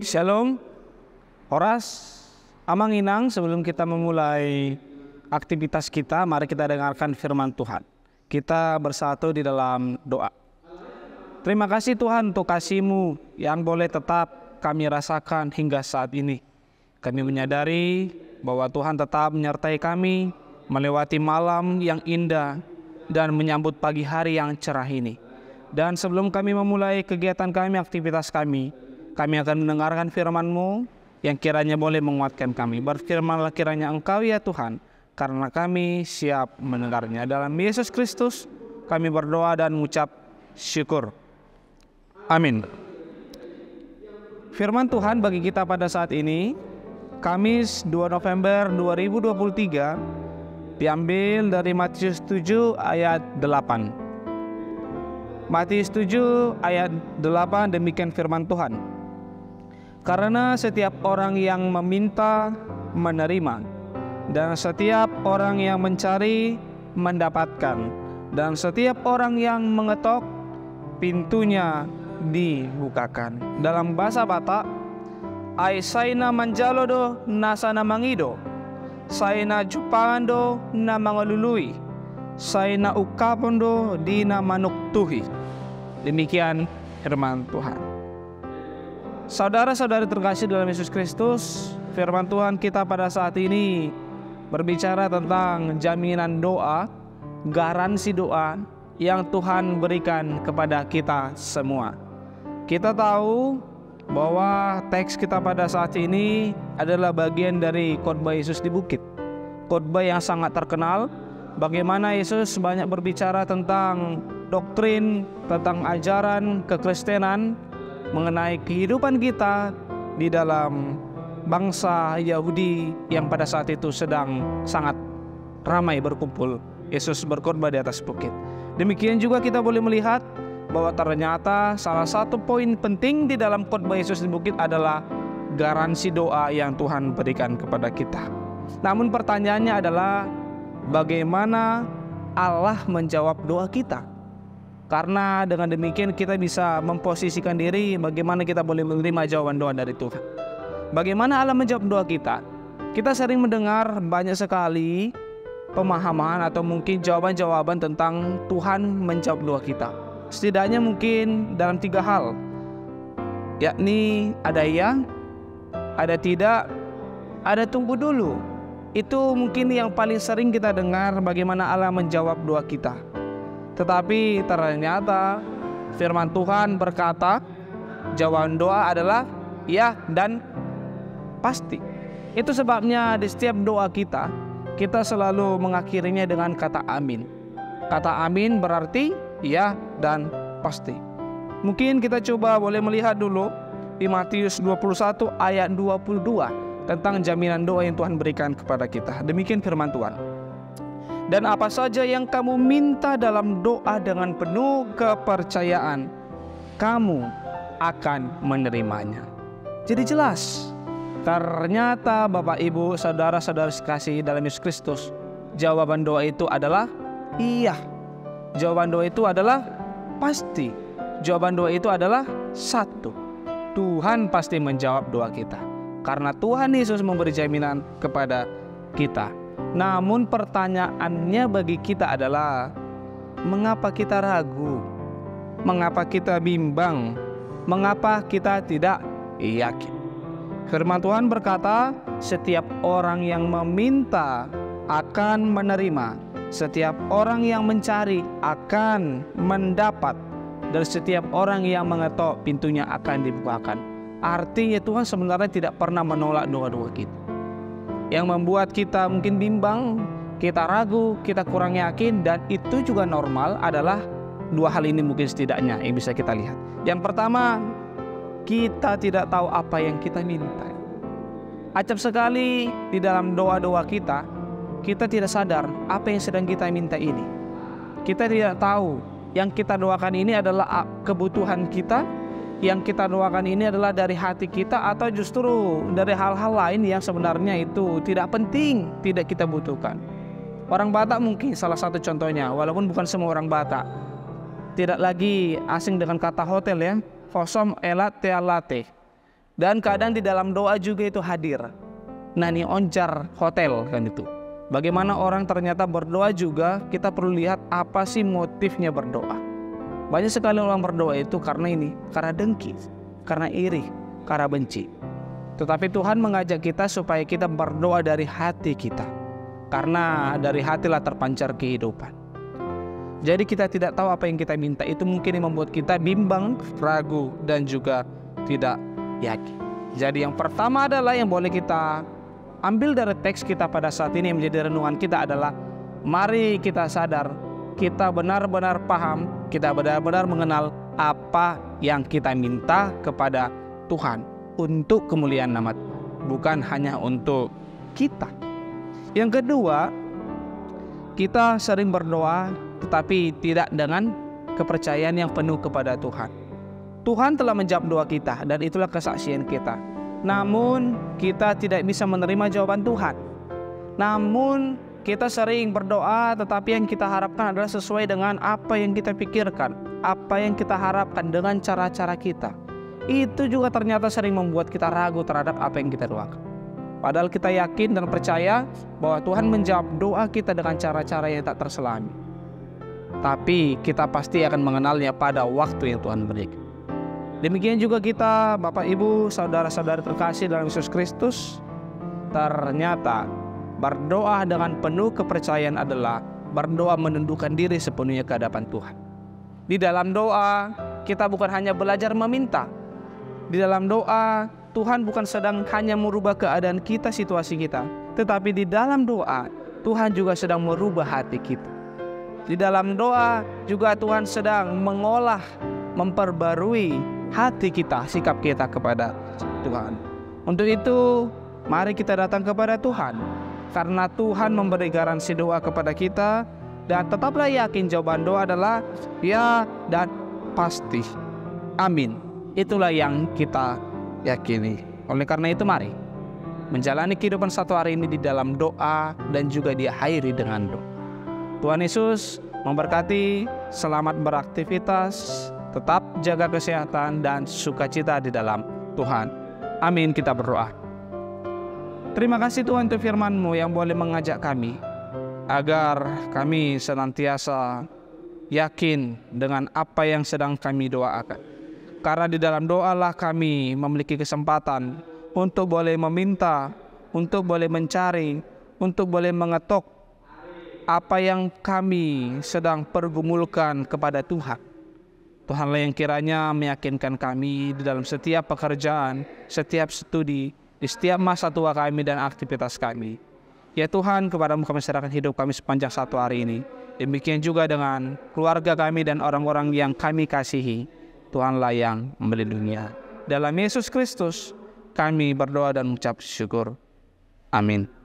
Shalom, Horas, Amang Inang. Sebelum kita memulai aktivitas kita, mari kita dengarkan firman Tuhan. Kita bersatu di dalam doa. Terima kasih Tuhan untuk kasih-Mu yang boleh tetap kami rasakan hingga saat ini. Kami menyadari bahwa Tuhan tetap menyertai kami melewati malam yang indah dan menyambut pagi hari yang cerah ini. Dan sebelum kami memulai kegiatan kami, aktivitas kami akan mendengarkan firman-Mu yang kiranya boleh menguatkan kami. Berfirmanlah kiranya Engkau ya Tuhan, karena kami siap mendengarnya. Dalam Yesus Kristus kami berdoa dan mengucap syukur. Amin. Firman Tuhan bagi kita pada saat ini, Kamis 2 November 2023, diambil dari Matius 7 ayat 8. Matius 7 ayat 8, demikian firman Tuhan. Karena setiap orang yang meminta menerima, dan setiap orang yang mencari mendapatkan, dan setiap orang yang mengetok pintunya dibukakan. Dalam bahasa Batak, ai saina manjalodo nasana mangido, saina jupando na mangalului, saina ukapondo dina manuktuhi. Demikian firman Tuhan. Saudara-saudari terkasih dalam Yesus Kristus, firman Tuhan kita pada saat ini berbicara tentang jaminan doa, garansi doa yang Tuhan berikan kepada kita semua. Kita tahu bahwa teks kita pada saat ini adalah bagian dari khotbah Yesus di bukit. Khotbah yang sangat terkenal, bagaimana Yesus banyak berbicara tentang doktrin, tentang ajaran kekristenan, mengenai kehidupan kita di dalam bangsa Yahudi yang pada saat itu sedang sangat ramai berkumpul. Yesus berkhotbah di atas bukit. Demikian juga kita boleh melihat bahwa ternyata salah satu poin penting di dalam khotbah Yesus di bukit adalah garansi doa yang Tuhan berikan kepada kita. Namun pertanyaannya adalah bagaimana Allah menjawab doa kita? Karena dengan demikian kita bisa memposisikan diri bagaimana kita boleh menerima jawaban doa dari Tuhan. Bagaimana Allah menjawab doa kita? Kita sering mendengar banyak sekali pemahaman atau mungkin jawaban-jawaban tentang Tuhan menjawab doa kita. Setidaknya mungkin dalam 3 hal, yakni ada ya, ada tidak, ada tunggu dulu. Itu mungkin yang paling sering kita dengar bagaimana Allah menjawab doa kita. Tetapi ternyata firman Tuhan berkata jawaban doa adalah ya dan pasti. Itu sebabnya di setiap doa kita selalu mengakhirinya dengan kata amin. Kata amin berarti ya dan pasti. Mungkin kita coba boleh melihat dulu di Matius 21 ayat 22 tentang jaminan doa yang Tuhan berikan kepada kita. Demikian firman Tuhan. Dan apa saja yang kamu minta dalam doa dengan penuh kepercayaan, kamu akan menerimanya. Jadi jelas, ternyata Bapak Ibu, saudara-saudara sekasih dalam Yesus Kristus, jawaban doa itu adalah iya. Jawaban doa itu adalah pasti. Jawaban doa itu adalah satu. Tuhan pasti menjawab doa kita. Karena Tuhan Yesus memberi jaminan kepada kita. Namun pertanyaannya bagi kita adalah, mengapa kita ragu? Mengapa kita bimbang? Mengapa kita tidak yakin? Firman Tuhan berkata, setiap orang yang meminta akan menerima, setiap orang yang mencari akan mendapat, dan setiap orang yang mengetok pintunya akan dibukakan. Artinya Tuhan sebenarnya tidak pernah menolak doa-doa kita. Yang membuat kita mungkin bimbang, kita ragu, kita kurang yakin, dan itu juga normal adalah 2 hal ini mungkin setidaknya yang bisa kita lihat. Yang pertama, kita tidak tahu apa yang kita minta. Acap sekali di dalam doa-doa kita tidak sadar apa yang sedang kita minta ini. Kita tidak tahu yang kita doakan ini adalah kebutuhan kita, yang kita doakan ini adalah dari hati kita, atau justru dari hal-hal lain yang sebenarnya itu tidak penting, tidak kita butuhkan. Orang Batak mungkin salah satu contohnya, walaupun bukan semua orang Batak tidak lagi asing dengan kata hotel ya. Fosom elat tealate. Dan kadang di dalam doa juga itu hadir. Nah, ini oncar hotel kan itu. Bagaimana orang ternyata berdoa juga, kita perlu lihat apa sih motifnya berdoa. Banyak sekali orang berdoa itu karena ini, karena dengki, karena iri, karena benci. Tetapi Tuhan mengajak kita supaya kita berdoa dari hati kita. Karena dari hatilah terpancar kehidupan. Jadi kita tidak tahu apa yang kita minta, itu mungkin yang membuat kita bimbang, ragu, dan juga tidak yakin. Jadi yang pertama adalah yang boleh kita ambil dari teks kita pada saat ini yang menjadi renungan kita adalah, mari kita sadar, kita benar-benar paham, kita benar-benar mengenal apa yang kita minta kepada Tuhan untuk kemuliaan nama Tuhan, bukan hanya untuk kita. Yang kedua, kita sering berdoa tetapi tidak dengan kepercayaan yang penuh kepada Tuhan. Tuhan telah menjawab doa kita dan itulah kesaksian kita. Namun kita tidak bisa menerima jawaban Tuhan. Namun kita sering berdoa tetapi yang kita harapkan adalah sesuai dengan apa yang kita pikirkan, apa yang kita harapkan dengan cara-cara kita. Itu juga ternyata sering membuat kita ragu terhadap apa yang kita doakan. Padahal kita yakin dan percaya bahwa Tuhan menjawab doa kita dengan cara-cara yang tak terselami. Tapi kita pasti akan mengenalnya pada waktu yang Tuhan berikan. Demikian juga kita, Bapak Ibu, saudara-saudara terkasih dalam Yesus Kristus, ternyata berdoa dengan penuh kepercayaan adalah berdoa menundukkan diri sepenuhnya ke hadapan Tuhan. Di dalam doa, kita bukan hanya belajar meminta. Di dalam doa, Tuhan bukan sedang hanya merubah keadaan kita, situasi kita, tetapi di dalam doa, Tuhan juga sedang merubah hati kita. Di dalam doa juga Tuhan sedang mengolah, memperbarui hati kita, sikap kita kepada Tuhan. Untuk itu, mari kita datang kepada Tuhan, karena Tuhan memberi garansi doa kepada kita, dan tetaplah yakin jawaban doa adalah ya dan pasti. Amin. Itulah yang kita yakini. Oleh karena itu, mari menjalani kehidupan satu hari ini di dalam doa dan juga diakhiri dengan doa. Tuhan Yesus memberkati, selamat beraktivitas, tetap jaga kesehatan dan sukacita di dalam Tuhan. Amin. Kita berdoa. Terima kasih Tuhan untuk firman-Mu yang boleh mengajak kami agar kami senantiasa yakin dengan apa yang sedang kami doakan. Karena di dalam doalah kami memiliki kesempatan untuk boleh meminta, untuk boleh mencari, untuk boleh mengetok apa yang kami sedang pergumulkan kepada Tuhan. Tuhanlah yang kiranya meyakinkan kami di dalam setiap pekerjaan, setiap studi, di setiap masa tua kami dan aktivitas kami. Ya Tuhan, kepada-Mu kami serahkan hidup kami sepanjang satu hari ini. Demikian juga dengan keluarga kami dan orang-orang yang kami kasihi. Tuhanlah yang melindunginya. Dalam Yesus Kristus kami berdoa dan mengucap syukur. Amin.